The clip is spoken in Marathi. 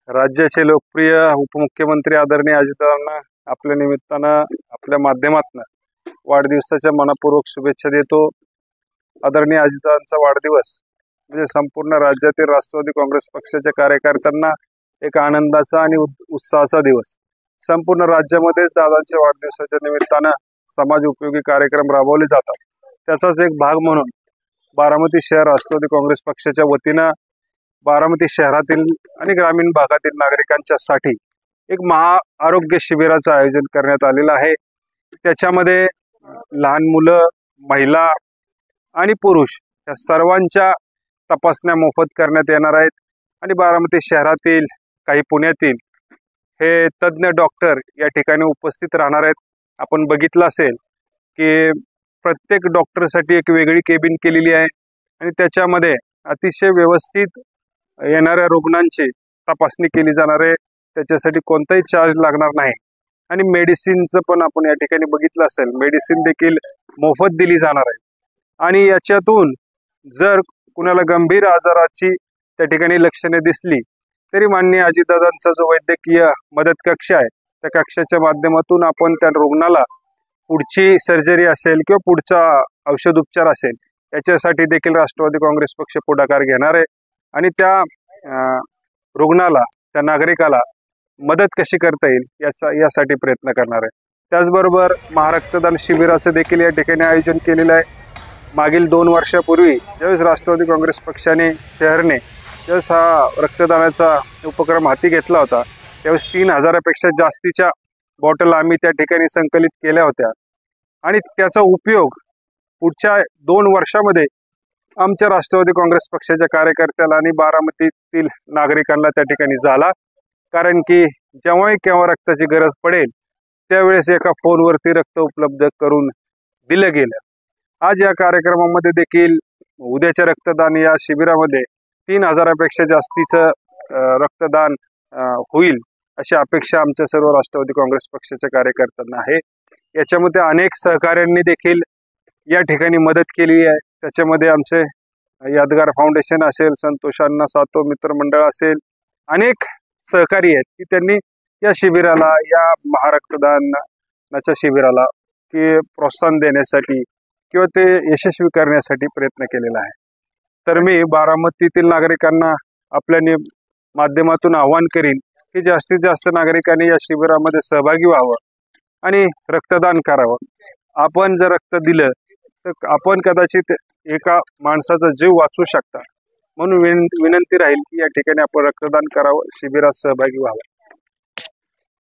राज्याचे लोकप्रिय उपमुख्यमंत्री आदरणीय अजितदादांना आपल्या निमित्तानं आपल्या माध्यमातून वाढदिवसाच्या मनपूर्वक शुभेच्छा देतो। आदरणीय अजितदादांचा वाढदिवस म्हणजे संपूर्ण राज्यातील राष्ट्रवादी काँग्रेस पक्षाच्या कार्यकर्त्यांना एक आनंदाचा आणि उत्साहाचा दिवस। संपूर्ण राज्यामध्ये दादांच्या वाढदिवसाच्या निमित्तानं समाज उपयोगी कार्यक्रम राबवले जातात। त्याचाच एक भाग म्हणून बारामती शहर राष्ट्रवादी काँग्रेस पक्षाच्या वतीनं बारामती शहरातील आणि ग्रामीण भागातील नागरिकांच्यासाठी एक महा आरोग्य शिबिराचं आयोजन करण्यात आलेलं आहे। त्याच्यामध्ये लहान मुलं, महिला आणि पुरुष या सर्वांच्या तपासण्या मोफत करण्यात येणार आहेत आणि बारामती शहरातील काही पुण्यातील हे तज्ञ डॉक्टर या ठिकाणी उपस्थित राहणार आहेत। आपण बघितलं असेल की प्रत्येक डॉक्टरसाठी एक वेगळी केबिन केलेली आहे आणि त्याच्यामध्ये अतिशय व्यवस्थित येणाऱ्या रुग्णांची तपासणी केली जाणार आहे। त्याच्यासाठी कोणताही चार्ज लागणार नाही आणि मेडिसिनचं पण आपण या ठिकाणी बघितलं असेल, मेडिसिन देखील मोफत दिली जाणार आहे। आणि याच्यातून जर कुणाला गंभीर आजाराची त्या ठिकाणी लक्षणे दिसली तरी माननीय अजितदादांचा जो वैद्यकीय मदत कक्ष आहे त्या कक्षाच्या माध्यमातून आपण त्या रुग्णाला पुढची सर्जरी असेल किंवा पुढचा औषध उपचार असेल याच्यासाठी देखील राष्ट्रवादी काँग्रेस पक्ष पुढाकार घेणार आहे आणि त्या रुग्णाला, त्या नागरिकाला मदत कशी करता येईल यासाठी प्रयत्न करणार आहे। त्याचबरोबर महारक्तदान शिबिराचं देखील या ठिकाणी आयोजन केलेलं आहे। मागील 2 वर्षापूर्वी ज्यावेळेस राष्ट्रवादी काँग्रेस पक्षाने शहरने ज्यावेळेस हा रक्तदानाचा उपक्रम हाती घेतला होता त्यावेळेस 3000पेक्षा जास्तीच्या बॉटल आम्ही त्या ठिकाणी संकलित केल्या होत्या आणि त्याचा उपयोग पुढच्या 2 वर्षामध्ये आमच्या राष्ट्रवादी काँग्रेस पक्षाच्या कार्यकर्त्याला आणि बारामतीतील नागरिकांना त्या ठिकाणी झाला। कारण की जेव्हाही केव्हा रक्ताची गरज पडेल त्यावेळेस एका फोनवरती रक्त उपलब्ध करून दिलं गेलं। आज या कार्यक्रमामध्ये देखील उद्याच्या रक्तदान या शिबिरामध्ये 3000पेक्षा जास्तीचं रक्तदान होईल अशी अपेक्षा आमच्या सर्व राष्ट्रवादी काँग्रेस पक्षाच्या कार्यकर्त्यांना आहे। याच्यामध्ये अनेक सहकाऱ्यांनी देखील या ठिकाणी मदत केली आहे। त्याच्यामध्ये आमचे यादगार फाउंडेशन असेल, संतोष अण्णा सातो मित्रमंडळ असेल, अनेक सहकारी आहेत की त्यांनी या शिबिराला, या महारक्तदानाच्या शिबिराला की प्रोत्साहन देण्यासाठी किंवा ते यशस्वी करण्यासाठी प्रयत्न केलेला आहे। तर मी बारामतीतील नागरिकांना आपल्या माध्यमातून आवाहन करीन की जास्तीत जास्त नागरिकांनी या शिबिरामध्ये सहभागी व्हावं आणि रक्तदान करावं। आपण जर रक्त दिलं तर आपण कदाचित एका माणसाचा जीव वाचवू शकता, म्हणून विनंती राहील की या ठिकाणी आपण रक्तदान करावं, शिबिरात सहभागी व्हावं।